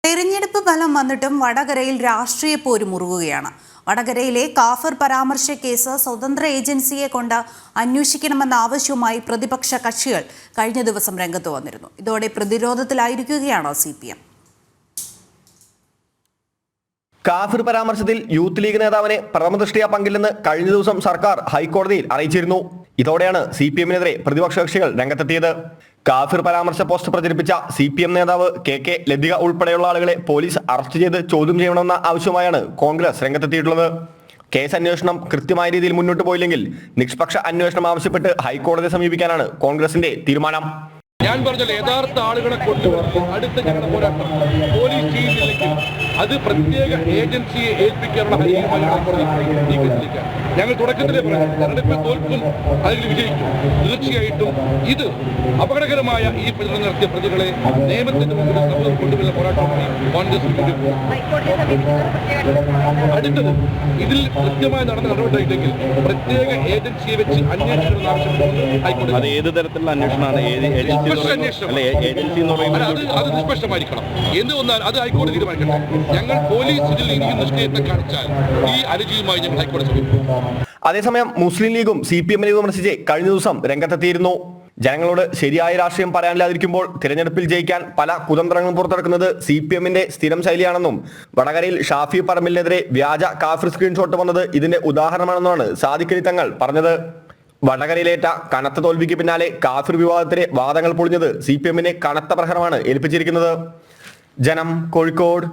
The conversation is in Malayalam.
തെരഞ്ഞെടുപ്പ് ഫലം വന്നിട്ടും വടകരയിൽ രാഷ്ട്രീയ പോര് മുറുകുകയാണ്. വടകരയിലെ കാഫിർ പരാമർശ കേസ് സ്വതന്ത്ര ഏജൻസിയെ കൊണ്ട് അന്വേഷിക്കണമെന്ന ആവശ്യവുമായി പ്രതിപക്ഷ കക്ഷികൾ കഴിഞ്ഞ ദിവസം രംഗത്ത് വന്നിരുന്നു. ഇതോടെ പ്രതിരോധത്തിലായിരിക്കുകയാണ് CPM. കാഫിർ പരാമർശത്തിൽ യൂത്ത് ലീഗ് നേതാവിനെ പ്രഥമദൃഷ്ടിയാ പങ്കില്ലെന്ന് കഴിഞ്ഞ ദിവസം സർക്കാർ ഹൈക്കോടതിയിൽ അറിയിച്ചിരുന്നു. ഇതോടെയാണ് CPM-നെതിരെ പ്രതിപക്ഷ കക്ഷികൾ രംഗത്തെത്തിയത്. കാഫിർ പരാമർശ പോസ്റ്റ് പ്രചരിപ്പിച്ച CPM നേതാവ് KK ലതിക ഉൾപ്പെടെയുള്ള ആളുകളെ പോലീസ് അറസ്റ്റ് ചെയ്ത് ചോദ്യം ചെയ്യണമെന്ന ആവശ്യമായാണ് കോൺഗ്രസ് രംഗത്തെത്തിയിട്ടുള്ളത്. കേസ് അന്വേഷണം കൃത്യമായ രീതിയിൽ മുന്നോട്ട് പോയില്ലെങ്കിൽ നിഷ്പക്ഷ അന്വേഷണം ആവശ്യപ്പെട്ട് ഹൈക്കോടതിയെ സമീപിക്കാനാണ് കോൺഗ്രസിന്റെ തീരുമാനം. ഞാൻ പറഞ്ഞ യഥാർത്ഥ ആളുകളെ കൊണ്ടുവന്ന് അടുത്ത ഞങ്ങളുടെ പോരാട്ടം പോലീസ് ചെയ്യുന്നില്ലെങ്കിൽ അത് പ്രത്യേക ഏജൻസിയെ ഏൽപ്പിക്കാനുള്ള നീക്കത്തിലേക്ക് ഞങ്ങൾ തുടക്കത്തിലേ പറഞ്ഞു. തെരഞ്ഞെടുപ്പിൽ തോൽക്കും, അതിൽ വിജയിക്കും. തീർച്ചയായിട്ടും ഇത് അപകടകരമായ ഈ പ്രചരണം നടത്തിയ പ്രതികളെ നിയമത്തിന്റെ മുമ്പിൽ സമൂഹം കൊണ്ടുവരുന്ന പോരാട്ടമായി കോൺഗ്രസ് അടുത്തത് ഇതിൽ കൃത്യമായി നടന്ന നടപടിയില്ലെങ്കിൽ പ്രത്യേക ഏജൻസിയെ വെച്ച് അന്വേഷിക്കണമെന്ന് ആവശ്യപ്പെട്ടുകൊണ്ട് ഹൈക്കോടതി. അത് ഏത് തരത്തിലുള്ള അന്വേഷണമാണ്? അത് നിഷ്പക്ഷമായിരിക്കണം എന്ന് വന്നാൽ അത് ഹൈക്കോടതി തീരുമാനിക്കട്ടെ. ഞങ്ങൾ പോലീസിൽ ഇനിയും നിഷ്ക്രിയത്വം കാണിച്ചാൽ ഈ അരുചിയുമായി ഞങ്ങൾ ഹൈക്കോടതി സമീപിക്കും. അതേസമയം മുസ്ലിം ലീഗും CPM-നെ വിമർശിച്ച് കഴിഞ്ഞ ദിവസം രംഗത്തെത്തിയിരുന്നു. ജനങ്ങളോട് ശരിയായ രാഷ്ട്രീയം പറയാനില്ലാതിരിക്കുമ്പോൾ തിരഞ്ഞെടുപ്പിൽ ജയിക്കാൻ പല കുതന്ത്രങ്ങളും പുറത്തെടുക്കുന്നത് CPM-ന്റെ സ്ഥിരം ശൈലിയാണെന്നും വടകരയിൽ ഷാഫി പറമ്പിലിനെതിരെ വ്യാജ കാഫിർ സ്ക്രീൻഷോട്ട് വന്നത് ഇതിന്റെ ഉദാഹരണമാണെന്നാണ് സാദിഖ് അലി തങ്ങൾ പറഞ്ഞത്. വടകരയിലേറ്റ കനത്ത തോൽവിക്ക് പിന്നാലെ കാഫിർ വിവാദത്തിലെ വാദങ്ങൾ പൊളിഞ്ഞത് CPM-നെ കനത്ത പ്രഹരമാണ് ഏൽപ്പിച്ചിരിക്കുന്നത്. ജനം, കോഴിക്കോട്.